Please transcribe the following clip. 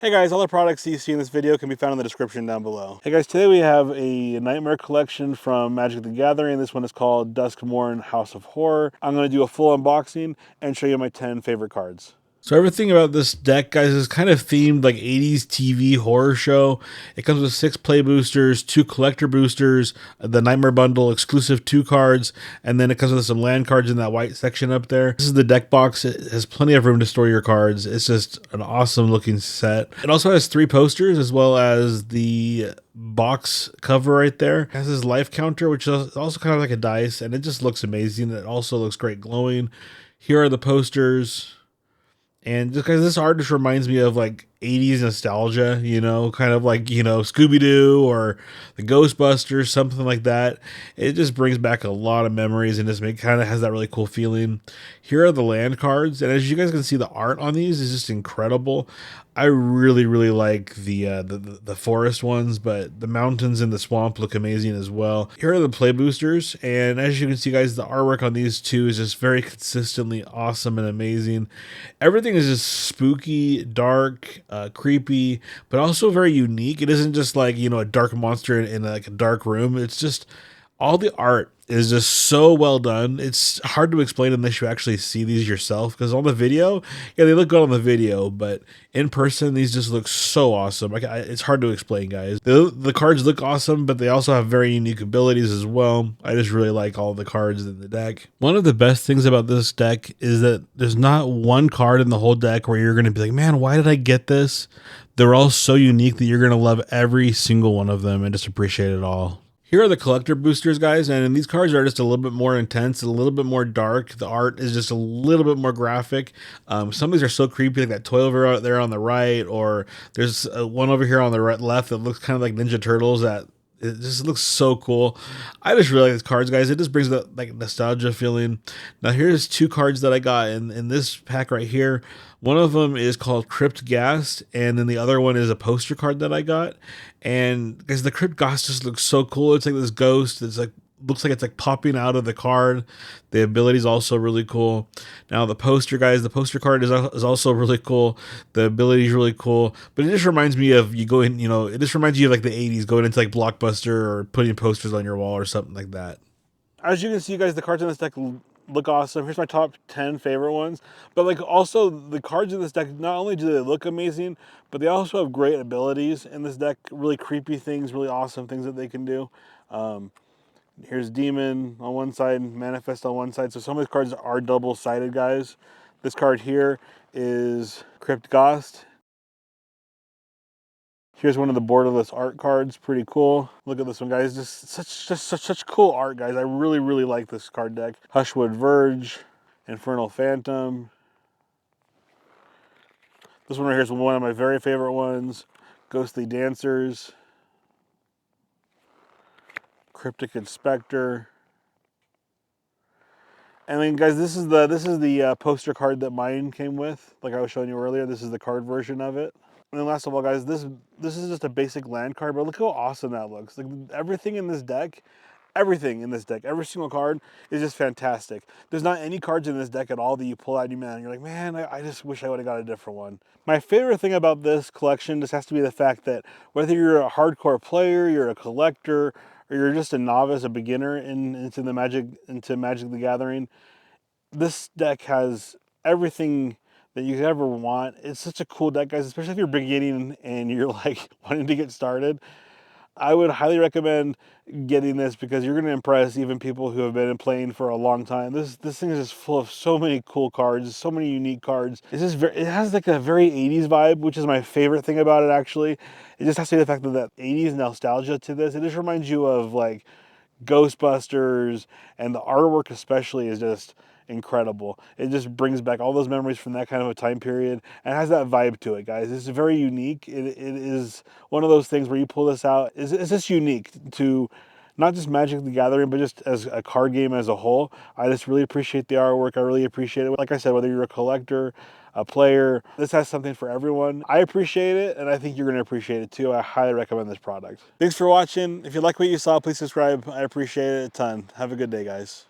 Hey guys, all the products you see in this video can be found in the description down below. Hey guys, today we have a Nightmare collection from Magic the Gathering. This one is called Duskmourn House of Horror. I'm going to do a full unboxing and show you my 10 favorite cards. So everything about this deck, guys, is kind of themed like 80s TV horror show. It comes with 6 play boosters, 2 collector boosters, the Nightmare bundle, exclusive 2 cards, and then it comes with some land cards in that white section up there. This is the deck box. It has plenty of room to store your cards. It's just an awesome looking set. It also has 3 posters as well as the box cover right there. It has this life counter, which is also kind of like a dice, and it just looks amazing. It also looks great glowing. Here are the posters. And just because this art just reminds me of like 80s nostalgia, you know, kind of like, you know, Scooby-Doo or the Ghostbusters, something like that. It just brings back a lot of memories and just kind of has that really cool feeling. Here are the land cards. And as you guys can see, the art on these is just incredible. I really, really like the forest ones, but the mountains and the swamp look amazing as well. Here are the play boosters, and as you can see, guys, the artwork on these two is just very consistently awesome and amazing. Everything is just spooky, dark, creepy, but also very unique. It isn't just like, you know, a dark monster in like a dark room. It's just all the art is just so well done. It's hard to explain unless you actually see these yourself, because on the video, yeah, they look good on the video, but in person, these just look so awesome. It's hard to explain, guys. The cards look awesome, but they also have very unique abilities as well. I just really like all the cards in the deck. One of the best things about this deck is that there's not one card in the whole deck where you're going to be like, man, why did I get this? They're all so unique that you're going to love every single one of them and just appreciate it all. Here are the collector boosters, guys, and these cards are just a little bit more intense, a little bit more dark. The art is just a little bit more graphic. Some of these are so creepy, like that toy over out there on the right, or there's one over here on the right left that looks kind of like Ninja Turtles. That it just looks so cool. I just really like these cards, guys. It just brings that like nostalgia feeling. Now here's 2 cards that I got in this pack right here. One of them is called Crypt Ghast, and then the other one is a poster card that I got. And because the Crypt Ghast just looks so cool. It's like this ghost. It's like looks like it's like popping out of the card. The ability is also really cool. Now the poster, guys, the poster card is also really cool. The ability is really cool. But it just reminds me of you going, you know, it just reminds you of like the 80s, going into like Blockbuster or putting posters on your wall or something like that. As you can see, guys, the cards in this deck look awesome. Here's my top 10 favorite ones. But like also the cards in this deck, not only do they look amazing, but they also have great abilities in this deck. Really creepy things, really awesome things that they can do. Here's Demon on one side, Manifest on one side. So some of these cards are double-sided, guys. This card here is Crypt Ghast. Here's one of the borderless art cards. Pretty cool. Look at this one, guys. Just such cool art, guys. I really, really like this card deck. Hushwood Verge, Infernal Phantom. This one right here is one of my very favorite ones. Ghostly Dancers. Cryptic Inspector. And then, guys, this is the poster card that mine came with. Like I was showing you earlier, this is the card version of it. And then last of all, guys, this is just a basic land card, but look how awesome that looks. Like everything in this deck, every single card is just fantastic. There's not any cards in this deck at all that you pull out and you're like, man, I just wish I would have got a different one. My favorite thing about this collection just has to be the fact that whether you're a hardcore player, you're a collector, or you're just a novice, a beginner into Magic the Gathering, this deck has everything that you could ever want. It's such a cool deck, guys, especially if you're beginning and you're like wanting to get started. I would highly recommend getting this because you're going to impress even people who have been playing for a long time. This thing is just full of so many cool cards, so many unique cards. It's just it has like a very 80s vibe, which is my favorite thing about it, actually. It just has to be the fact that 80s nostalgia to this. It just reminds you of like Ghostbusters, and the artwork especially is just incredible. It just brings back all those memories from that kind of a time period and has that vibe to it, guys. It's very unique. It is one of those things where you pull this out. It's just unique to not just Magic the Gathering, but just as a card game as a whole. I just really appreciate the artwork. I really appreciate it. Like I said, whether you're a collector, a player, this has something for everyone. I appreciate it, and I think you're going to appreciate it too. I highly recommend this product. Thanks for watching. If you like what you saw, please subscribe. I appreciate it a ton. Have a good day, guys.